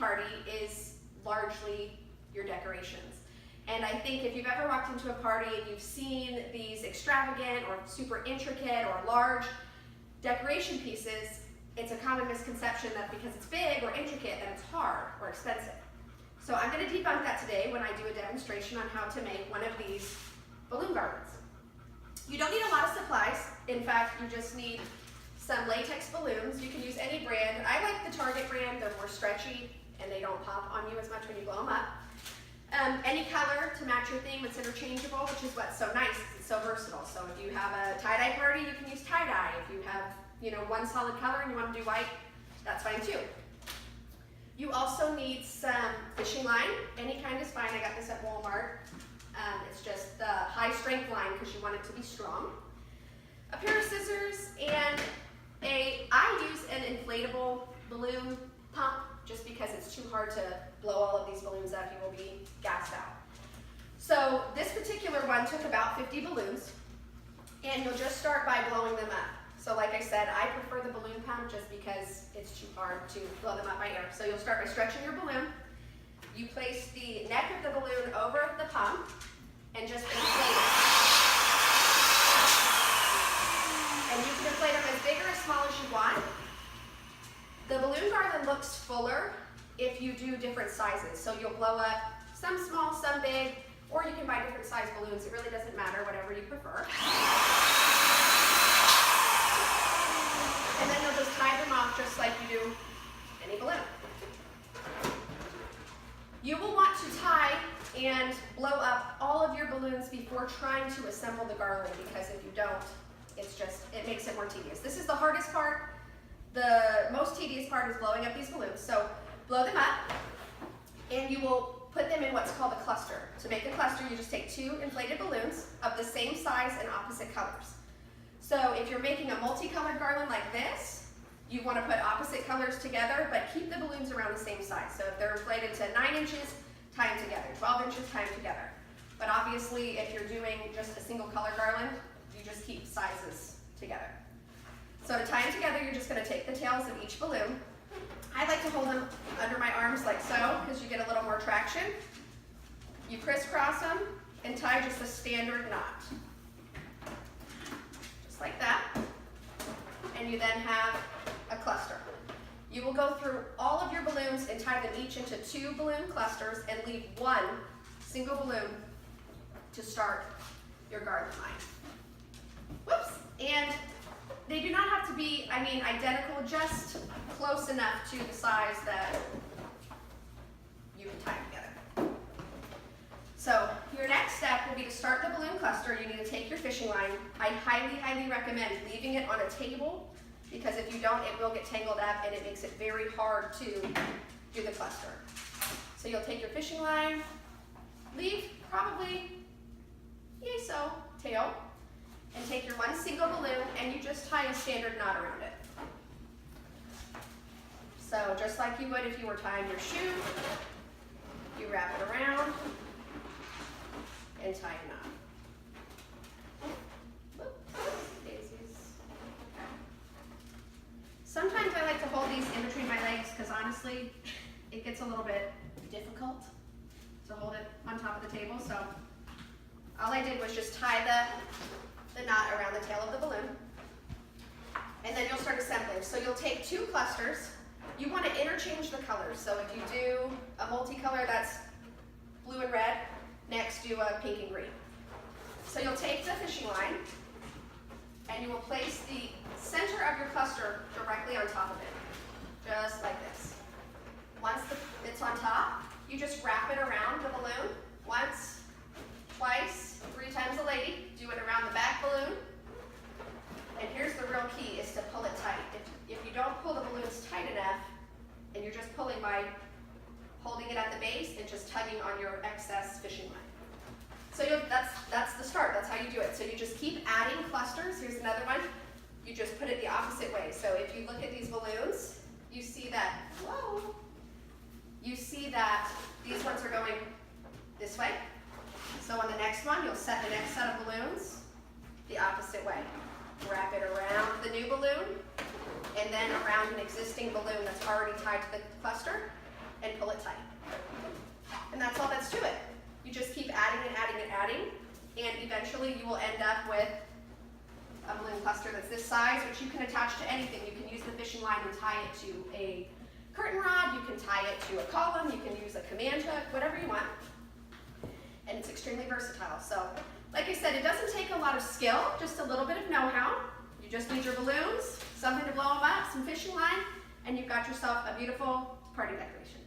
party is largely your decorations. And I think if you've ever walked into a party and you've seen these extravagant or super intricate or large decoration pieces, it's a common misconception that because it's big or intricate that it's hard or expensive. So I'm going to debunk that today when I do a demonstration on how to make one of these balloon garlands. You don't need a lot of supplies. In fact, you just need some latex balloons. You can use any brand. I like the Target brand. They're more stretchy and they don't pop on you as much when you blow them up. Any color to match your theme, it's interchangeable, which is what's so nice. It's so versatile. So if you have a tie-dye party, you can use tie-dye. If you have, one solid color and you want to do white, that's fine too. You also need some fishing line. Any kind is fine. I got this at Walmart. It's just the high strength line because you want it to be strong. A pair of scissors and I use an inflatable balloon pump just because it's too hard to blow all of these balloons up. You will be gassed out. So this particular one took about 50 balloons and you'll just start by blowing them up. So like I said, I prefer the balloon pump just because it's too hard to blow them up by air. So you'll start by stretching your balloon. You place the neck of the balloon over the pump and just inflate it. And you can inflate them as big or as small as you want. The balloon garland looks fuller if you do different sizes. So you'll blow up some small, some big, or you can buy different size balloons. It really doesn't matter, whatever you prefer. And then you'll just tie them off just like you do any balloon. You will want to tie and blow up all of your balloons before trying to assemble the garland because if you don't, it makes it more tedious. This is the hardest part. The most tedious part is blowing up these balloons. So blow them up and you will put them in what's called a cluster. To make a cluster, you just take two inflated balloons of the same size and opposite colors. So if you're making a multicolored garland like this, you want to put opposite colors together, but keep the balloons around the same size. So if they're inflated to 9 inches, tie them together. 12 inches, tie them together. But obviously, if you're doing just a single color garland, you just keep sizes together. So to tie them together, you're just going to take the tails of each balloon. I like to hold them under my arms like so, because you get a little more traction. You crisscross them and tie just a standard knot. Just like that. And you then have a cluster. You will go through all of your balloons and tie them each into 2 balloon clusters and leave 1 single balloon to start your garland line. Whoops! And they do not have to be, identical, just close enough to the size that you can tie together. So your next step will be to start the balloon cluster. You need to take your fishing line. I highly, highly recommend leaving it on a table because if you don't, it will get tangled up and it makes it very hard to do the cluster. So you'll take your fishing line, leave probably, so tail, and take your 1 single balloon and you just tie a standard knot around it. So just like you would if you were tying your shoe, you wrap it around and tie a knot. Sometimes I like to hold these in between my legs because honestly, it gets a little bit difficult to hold it on top of the table. So all I did was just tie the knot around the tail of the balloon. And then you'll start assembling. So you'll take 2 clusters. You want to interchange the colors. So if you do a multicolor that's blue and red, next do a pink and green. So you'll take the fishing line and you will place the center of your cluster directly on top of it, just like this. Once it's on top, you just wrap it around the balloon once, twice, 3 times a lady. Do it around the back balloon. And here's the real key is to pull it tight. If you don't pull the balloons tight enough, and you're just pulling by holding it at the base and just tugging on your excess fishing line. So that's the start. That's how you do it. So you just keep adding clusters. Here's another one. You just put it the opposite way. So if you look at these balloons, you see that, you see that these ones are going this way. So on the next one, you'll set the next set of balloons the opposite way. Wrap it around the new balloon and then around an existing balloon that's already tied to the cluster. and pull it tight. And that's all that's to it. You just keep adding and adding and adding, and eventually you will end up with a balloon cluster that's this size, which you can attach to anything. You can use the fishing line and tie it to a curtain rod, you can tie it to a column, you can use a command hook, whatever you want. And it's extremely versatile. So, like I said, it doesn't take a lot of skill, just a little bit of know-how. You just need your balloons, something to blow them up, some fishing line, and you've got yourself a beautiful party decoration.